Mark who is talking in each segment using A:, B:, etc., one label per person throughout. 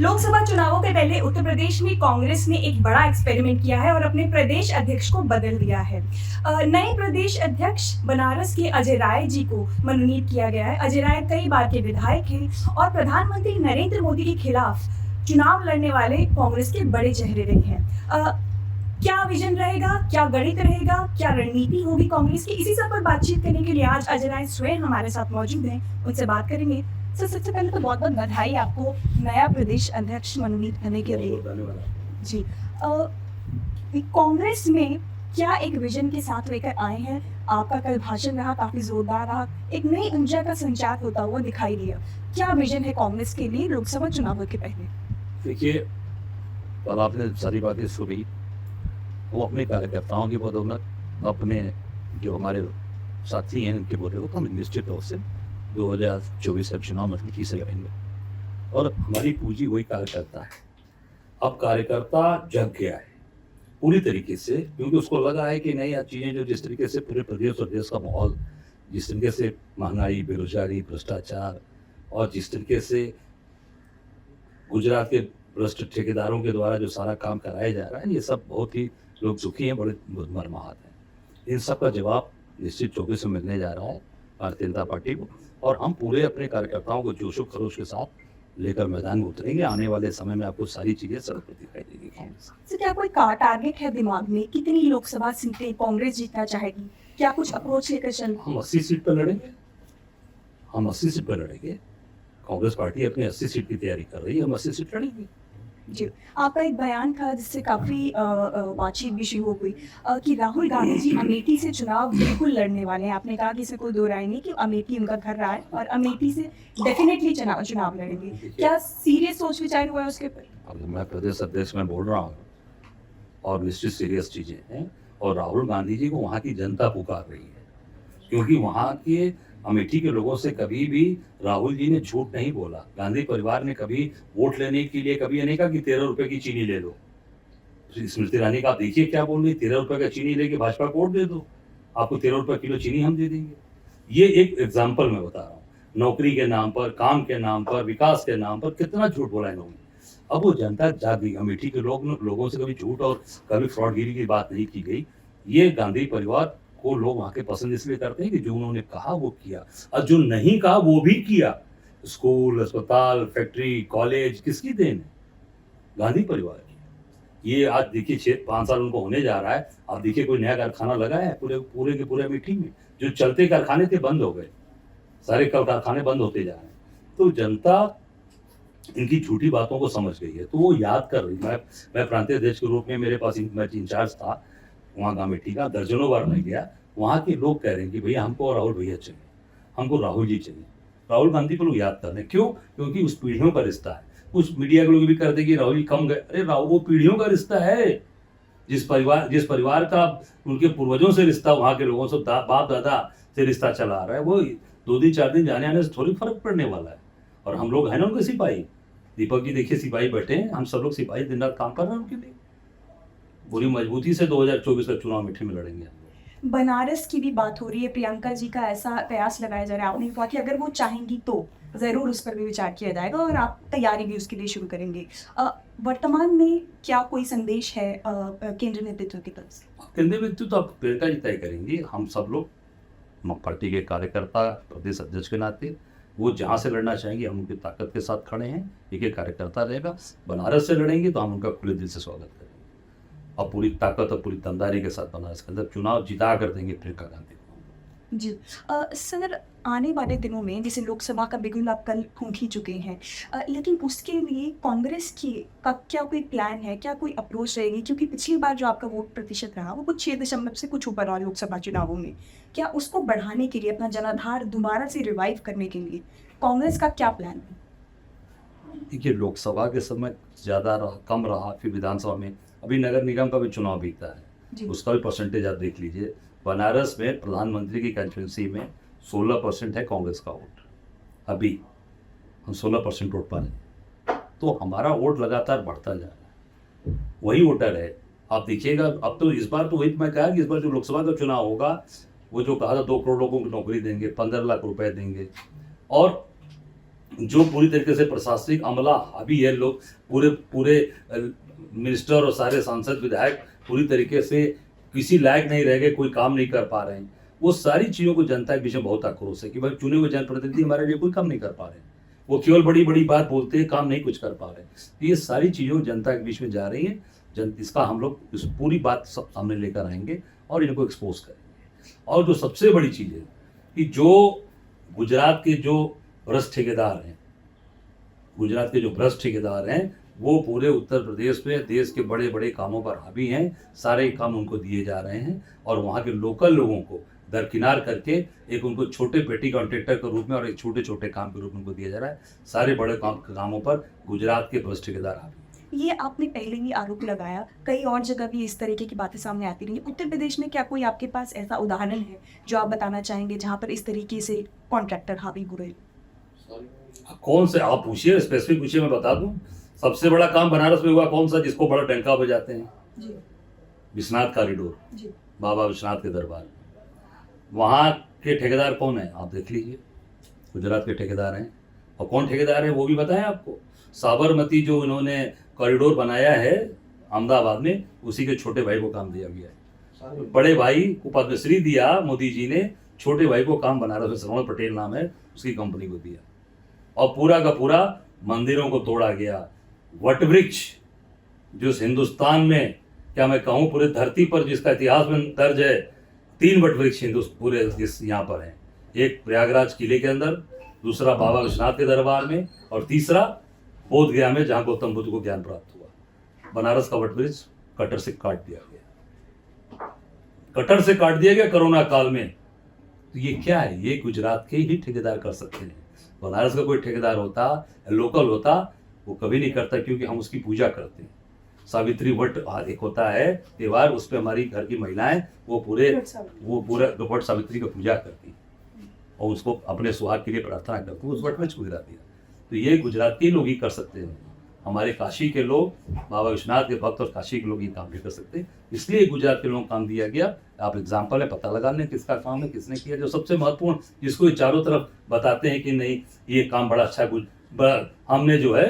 A: लोकसभा चुनावों के पहले उत्तर प्रदेश में कांग्रेस ने एक बड़ा एक्सपेरिमेंट किया है और अपने प्रदेश अध्यक्ष को बदल दिया है। नए प्रदेश अध्यक्ष बनारस के अजय राय जी को मनोनीत किया गया है। अजय राय कई बार के विधायक हैं और प्रधानमंत्री नरेंद्र मोदी के खिलाफ चुनाव लड़ने वाले कांग्रेस के बड़े चेहरे रहे हैं। क्या विजन रहेगा, क्या गणित रहेगा, क्या रणनीति होगी कांग्रेस की, इसी सब पर बातचीत करने के लिए आज अजय राय स्वयं हमारे साथ मौजूद हैं। उनसे बात करेंगे। सर, सबसे पहले तो बहुत बहुत बधाई आपको नया प्रदेश अध्यक्ष मनोनीत करने के लिए। जी, कांग्रेस में क्या एक विजन के साथ लेकर आए हैं? आपका कल भाषण रहा, काफी जोरदार रहा, एक नई ऊर्जा का संचार होता हुआ दिखाई दिया। क्या विजन है कांग्रेस के लिए लोकसभा चुनावों के पहले?
B: देखिए, कल आपने सारी बातें सुनी। वो अपने कार्यकर्ताओं की बदौलत, अपने जो हमारे साथी हैं उनके बदौलत हम निश्चित तौर से 2024 का चुनाव मजबूती से लड़ेंगे और हमारी पूंजी वही कार्यकर्ता है। अब कार्यकर्ता जग गया है पूरी तरीके से, क्योंकि उसको लगा है कि नहीं, चीज़ें जो जिस तरीके से पूरे प्रदेश और देश का माहौल, जिस तरीके से महंगाई, बेरोजगारी, भ्रष्टाचार और जिस तरीके से गुजरात के भ्रष्ट ठेकेदारों के द्वारा जो सारा काम कराया जा रहा है, ये सब बहुत ही लोग दुखी हैं, बड़े मर्माहत हैं। इन सब का जवाब निश्चित 24 में मिलने जा रहा है भारतीय जनता पार्टी को, और हम पूरे अपने कार्यकर्ताओं को जोशो खरोश के साथ लेकर मैदान में उतरेंगे। आने वाले समय में आपको सारी चीजें सड़क पर दिखाई देगी।
A: तो क्या कोई टारगेट है दिमाग में? कितनी लोकसभा सीटें कांग्रेस जीतना चाहेगी? क्या कुछ अप्रोच लेकर चल?
B: हम 80 सीट पर लड़ेंगे। हम 80 सीट पर लड़ेंगे। कांग्रेस पार्टी अपनी 80 सीट की तैयारी कर रही है, हम 80 सीट लड़ेंगे।
A: जी, आपका एक बयान था जिससे काफ़ी बातचीत भी शुरू हो गई कि राहुल गांधी जी अमेठी से चुनाव बिल्कुल लड़ने वाले हैं। आपने कहा कि इससे कोई दो राय नहीं कि अमेठी उनका घर रहा है और अमेठी से डेफिनेटली चुनाव लड़ेंगे। क्या सीरियस सोच विचार हुआ है उसके ऊपर?
B: अब मैं प्रदेश अध्यक्ष में बोल रहा हूँ और निश्चित सीरियस चीजें हैं, और राहुल गांधी जी को वहाँ की जनता पुकार रही है, क्योंकि वहाँ के अमेठी के लोगों से कभी भी राहुल जी ने झूठ नहीं बोला। गांधी परिवार ने कभी वोट लेने के लिए कभी ये नहीं कहा कि 13 रुपए की चीनी ले लो। स्मृति ईरानी का आप देखिए क्या बोल रही, 13 रुपए का चीनी लेके भाजपा को वोट दे दो, आपको 13 रुपए किलो चीनी हम दे देंगे। ये एक एग्जाम्पल मैं बता रहा हूँ। नौकरी के नाम पर, काम के नाम पर, विकास के नाम पर कितना झूठ बोला इन्होंने। अब वो जनता जाग गई। अमेठी के लोगों से कभी झूठ और कभी फ्रॉडगिरी की बात नहीं की गई। ये गांधी परिवार को लोग वहां के पसंद इसलिए करते हैं कि जो उन्होंने कहा वो किया, और जो नहीं कहा वो भी किया। स्कूल, अस्पताल, फैक्ट्री, कॉलेज किसकी देन है? गांधी परिवार की। ये आज देखिए 5 साल उनको होने जा रहा है। आप देखिए कोई नया कारखाना लगा है पूरे के पूरे अमेठी में? जो चलते कारखाने थे बंद हो गए, सारे कल कारखाने बंद होते जा रहे हैं। तो जनता इनकी झूठी बातों को समझ गई है, तो वो याद कर रही। मैं प्रांतीय अध्यक्ष के रूप में मेरे पास मैं इंचार्ज था वहाँ अमेठी का, दर्जनों बार मैं गया। वहाँ के लोग कह रहे हैं कि भैया हमको राहुल भैया चाहिए, हमको राहुल जी चाहिए। राहुल गांधी को लोग याद कर रहे हैं। क्यों? क्योंकि उस पीढ़ियों का रिश्ता है। कुछ मीडिया के लोग भी करते कि राहुल जी कम गए। अरे राहुल, वो पीढ़ियों का रिश्ता है। जिस परिवार का उनके पूर्वजों से रिश्ता, वहाँ के लोगों से बाप दादा से रिश्ता चला आ रहा है, वो 2 दिन 4 दिन जाने आने से थोड़ी फर्क पड़ने वाला है। और हम लोग हैं ना उनके सिपाही। दीपक जी देखिए सिपाही बैठे हैं, हम सब लोग सिपाही दिन रात काम कर रहे हैं उनके लिए। पूरी मजबूती से 2024 का चुनाव अमेठी में लड़ेंगे।
A: बनारस की भी बात हो रही है। प्रियंका जी का ऐसा कयास लगाया जा रहा है, आपने कहा कि अगर वो चाहेंगी तो ज़रूर उस पर भी विचार किया जाएगा और आप तैयारी भी उसके लिए शुरू करेंगे। वर्तमान में क्या कोई संदेश है केंद्रीय नेतृत्व की तरफ से?
B: केंद्रीय नेतृत्व तो आप प्रियंका जी तय करेंगी। हम सब लोग पार्टी के कार्यकर्ता, प्रदेश अध्यक्ष के नाते, वो जहाँ से लड़ना चाहेंगे हम उनकी ताकत के साथ खड़े हैं। एक कार्यकर्ता रहेगा। बनारस से लड़ेंगे तो हम उनका खुले दिल से स्वागत करेंगे और पूरी ताकत और पूरी दमदारी के साथ बनारस के अंदर चुनाव जिता कर देंगे प्रियंका गांधी को।
A: जी, सर, आने वाले दिनों में जैसे लोकसभा का बिगुल आप कल फूंक ही चुके हैं, लेकिन उसके लिए कांग्रेस का क्या कोई प्लान है, क्या कोई अप्रोच रहेगी? क्योंकि पिछली बार जो आपका वोट प्रतिशत रहा वो कुछ 6 से कुछ ऊपर रहा लोकसभा चुनावों में। क्या उसको बढ़ाने के लिए, अपना जनाधार दोबारा से रिवाइव करने के लिए कांग्रेस का क्या प्लान है?
B: देखिए, लोकसभा के समय ज़्यादा रहा, कम रहा, फिर विधानसभा में अभी नगर निगम का भी चुनाव बीता है, उसका भी परसेंटेज आप देख लीजिए। बनारस में प्रधानमंत्री की कंस्टिट्यूंसी में 16% है कांग्रेस का वोट। अभी हम 16% वोट पा रहे हैं, तो हमारा वोट लगातार बढ़ता जा रहा है। वही वोटर है। आप देखिएगा, अब तो इस बार तो वही मैं कहा कि इस बार जो लोकसभा का चुनाव होगा, वो जो कहा था 2 करोड़ लोगों को नौकरी देंगे, 15 लाख रुपए देंगे, और जो पूरी तरीके से प्रशासनिक अमला हावी है, लोग पूरे पूरे मिनिस्टर और सारे सांसद विधायक पूरी तरीके से किसी लायक नहीं रह गए, कोई काम नहीं कर पा रहे हैं। वो सारी चीज़ों को जनता के बीच में बहुत आक्रोश है कि भाई चुने हुए जनप्रतिनिधि हमारे लिए कोई काम नहीं कर पा रहे हैं, वो केवल बड़ी बड़ी बात बोलते हैं, काम नहीं कुछ कर पा रहे हैं। तो ये सारी चीज़ों जनता के बीच में जा रही हैं। इसका हम लोग इस पूरी बात सब सामने लेकर आएंगे और इनको एक्सपोज करेंगे। और जो सबसे बड़ी चीज़ है कि जो गुजरात के जो भ्रष्ट ठेकेदार हैं, गुजरात के जो भ्रष्ट ठेकेदार हैं, वो पूरे उत्तर प्रदेश में देश के बड़े बड़े कामों पर हावी हैं। सारे काम उनको दिए जा रहे हैं और वहाँ के लोकल लोगों को दरकिनार करके एक उनको छोटे पेटी कॉन्ट्रैक्टर के रूप में और एक छोटे छोटे काम के रूप में उनको दिया जा रहा है। सारे बड़े कामों पर गुजरात के भ्रष्ट ठेकेदार हावी।
A: ये आपने पहले ही आरोप लगाया, कई और जगह भी इस तरीके की बातें सामने आती रही। उत्तर प्रदेश में क्या कोई आपके पास ऐसा उदाहरण है जो आप बताना चाहेंगे जहाँ पर इस तरीके से कॉन्ट्रैक्टर हावी हो रहे?
B: कौन से आप पूछिए, स्पेसिफिक पूछिए, मैं बता दूं। सबसे बड़ा काम बनारस में हुआ कौन सा, जिसको बड़ा टंका बजाते हैं?
A: जी
B: विश्वनाथ कॉरिडोर,
A: जी
B: बाबा विश्वनाथ के दरबार। वहाँ के ठेकेदार कौन है आप देख लीजिए, गुजरात के ठेकेदार हैं। और कौन ठेकेदार है वो भी बताएं आपको। साबरमती जो इन्होंने कॉरिडोर बनाया है अहमदाबाद में, उसी के छोटे भाई को काम दिया गया है। बड़े भाई को पद्मश्री दिया मोदी जी ने, छोटे भाई को काम बनारस में श्रवण पटेल नाम है उसकी कंपनी को दिया। और पूरा का पूरा मंदिरों को तोड़ा गया। वट वृक्ष जो हिंदुस्तान में, क्या मैं कहूँ पूरे धरती पर जिसका इतिहास में दर्ज है, 3 वट वृक्ष पूरे इस यहाँ पर हैं। एक प्रयागराज किले के अंदर, दूसरा बाबा विश्वनाथ के दरबार में, और तीसरा बोध गया में जहाँ गौतम बुद्ध को ज्ञान प्राप्त हुआ। बनारस का वट वृक्ष कटर से काट दिया गया, कटर से काट दिया गया कोरोना काल में। तो ये क्या है, ये गुजरात के ही ठेकेदार कर सकते हैं। बनारस का कोई ठेकेदार होता, लोकल होता, वो कभी नहीं करता, क्योंकि हम उसकी पूजा करते हैं। सावित्री वट एक होता है त्योहार, उस पर हमारी घर की महिलाएं वो पूरा वट सावित्री की पूजा करती हैं और उसको अपने सुहाग के लिए प्रार्थना करती हैं, उस वट में छुरा दिया। तो ये गुजरात के लोग ही कर सकते हैं। हमारे काशी के लोग, बाबा विश्वनाथ के भक्त और काशी के लोग ये काम नहीं कर सकते, इसलिए गुजरात के लोगों को काम दिया गया। आप एग्जाम्पल है, पता लगा लें किसका काम है, किसने किया। जो सबसे महत्वपूर्ण, जिसको चारों तरफ बताते हैं कि नहीं ये काम बड़ा अच्छा हमने जो है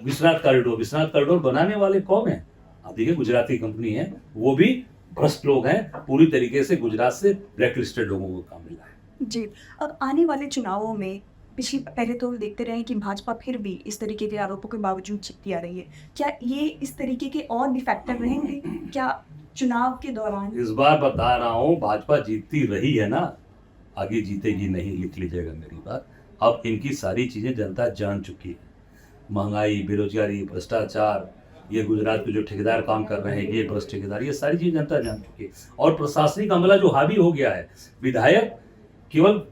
B: विश्वनाथ कॉरिडोर बनाने वाले कौन है आप देखिए, गुजराती कंपनी है, वो भी भ्रष्ट लोग हैं। पूरी तरीके से गुजरात से ब्लैक लिस्टेड लोगों को काम मिला है।
A: जी, अब आने वाले चुनावों में पहले तो देखते रहे कि भाजपा फिर भी इस तरीके के आरोपों के बावजूद जीतती आ रही है। क्या ये इस तरीके के और भी फैक्टर रहेंगे क्या चुनाव के दौरान?
B: इस बार बता रहा हूँ, भाजपा जीतती रही है ना, आगे जीतेगी नहीं, लिख लीजिएगा मेरी बात। अब इनकी सारी चीजें जनता जान चुकी है। महंगाई, बेरोजगारी, भ्रष्टाचार, ये गुजरात के जो ठेकेदार काम कर रहे हैं, ये भ्रष्ट ठेकेदार, ये सारी चीजें जनता जान चुकी है। और प्रशासनिक अमला जो हावी हो गया है, विधायक केवल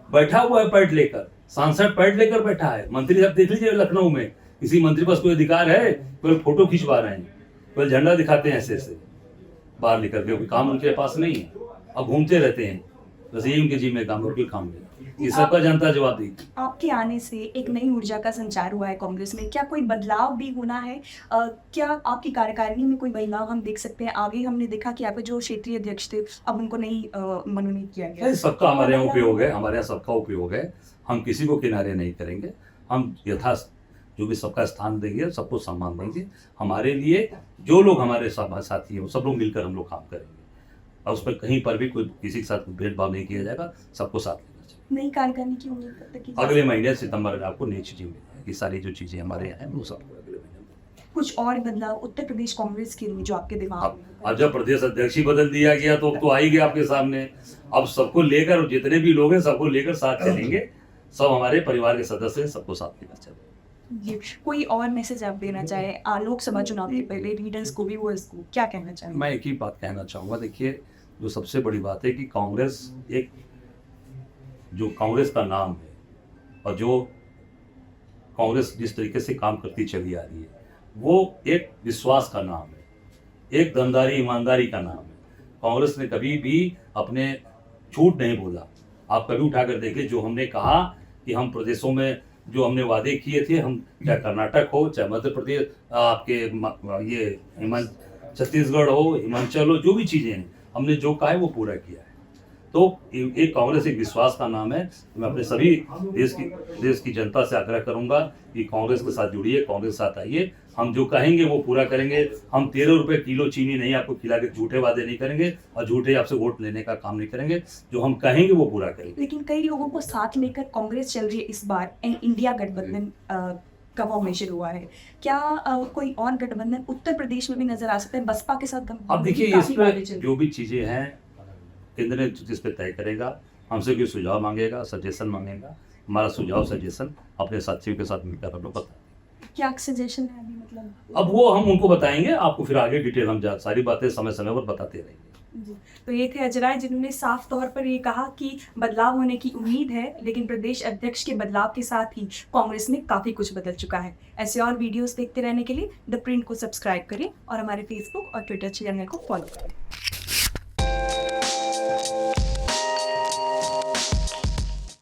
B: बैठा हुआ है पैड लेकर, सांसद पैड लेकर बैठा है। मंत्री साहब देख लीजिए लखनऊ में, किसी मंत्री पास कोई अधिकार है? केवल फोटो खिंचवा रहे हैं, केवल झंडा दिखाते हैं ऐसे ऐसे बाहर निकल के, कोई काम उनके पास नहीं है। अब घूमते रहते हैं, बस यही उनके जीव में काम, और कोई काम नहीं। ये सबका जनता जवाब देगी।
A: आपके आने से एक नई ऊर्जा का संचार हुआ है कांग्रेस में, क्या कोई बदलाव भी होना है? क्या आपकी कार्यकारिणी में कोई बदलाव हम देख सकते हैं? आगे हमने देखा कि आपके जो क्षेत्रीय अध्यक्ष थे, अब उनको नहीं मनोनीत किया गया।
B: सबका हमारे यहाँ उपयोग है, हमारे यहाँ सबका उपयोग है। हम किसी को किनारे नहीं करेंगे, हम यथास्थ जो भी सबका स्थान देंगे, सबको सम्मान देंगे। हमारे लिए जो लोग हमारे साथी हैं, वो सब लोग मिलकर हम लोग काम करेंगे, और उस पर कहीं पर भी कोई किसी के साथ भेदभाव नहीं किया जाएगा, सबको साथ लेना चाहिए।
A: नई कार्यकारिणी की उम्मीद करते हैं कि
B: अगले महीने सितंबर में आपको नई चीजें मिलेंगी, सारी जो चीजें हमारे यहाँ हैं वो सब अगले महीने में।
A: कुछ और बदलाव उत्तर प्रदेश कांग्रेस के लिए जो आपके दिमाग में?
B: अब जब प्रदेश अध्यक्ष ही बदल दिया गया तो आ ही गया आपके सामने। अब सबको लेकर, जितने भी लोग हैं सबको लेकर साथ चलेंगे, सब हमारे परिवार के सदस्य हैं, सबको साथ लेकर चलेंगे।
A: जी, कोई और मैसेज आप देना चाहे लोकसभा चुनाव के पहले रीडर्स को, व्यूअर्स को, क्या कहना चाहेंगे?
B: मैं एक ही बात कहना चाहूँगा, देखिए जो सबसे बड़ी बात है कि कांग्रेस एक, जो कांग्रेस का नाम है और जो कांग्रेस जिस तरीके से काम करती चली आ रही है, वो एक विश्वास का नाम है, एक दमदारी ईमानदारी का नाम है। कांग्रेस ने कभी भी अपने झूठ नहीं बोला। आप कभी उठाकर देखिए, जो हमने कहा कि हम प्रदेशों में जो हमने वादे किए थे, हम चाहे कर्नाटक हो, चाहे मध्य प्रदेश, आपके ये छत्तीसगढ़ हो, हिमाचल हो, जो भी चीज़ें हैं, हमने जो कहा है वो पूरा किया है। तो एक कांग्रेस एक विश्वास का नाम है। मैं अपने सभी देश की जनता से आग्रह करूंगा कि कांग्रेस के साथ जुड़िए, कांग्रेस के साथ आइए। हम जो कहेंगे वो पूरा करेंगे। हम 13 रुपए किलो चीनी नहीं आपको खिला के झूठे वादे नहीं करेंगे और झूठे आपसे वोट लेने का काम नहीं करेंगे। जो हम कहेंगे वो पूरा करेंगे।
A: लेकिन कई लोगों को साथ लेकर कांग्रेस चल रही है इस बार, एंड इंडिया गठबंधन का फॉर्मेशन हुआ है। क्या कोई और गठबंधन उत्तर प्रदेश में भी नजर आ सकता है बसपा के साथ?
B: अब देखिए, इसमें जो भी चीजें हैं केंद्र ने जिस पे तय करेगा। हमसे कोई सुझाव मांगेगा, सजेशन मांगेगा, हमारा सुझाव सजेशन अपने साथियों के साथ मिलकर हम लोग बताएंगे।
A: क्या सजेशन है अभी, मतलब
B: अब वो हम उनको बताएंगे, आपको फिर आगे डिटेल हम सारी बातें समय समय पर बताते रहेंगे।
A: जी। तो ये थे अजय राय, जिन्होंने साफ तौर पर ये कहा कि बदलाव होने की उम्मीद है, लेकिन प्रदेश अध्यक्ष के बदलाव के साथ ही कांग्रेस में काफ़ी कुछ बदल चुका है। ऐसे और वीडियोस देखते रहने के लिए द प्रिंट को सब्सक्राइब करें और हमारे फेसबुक और ट्विटर चैनल को फॉलो करें।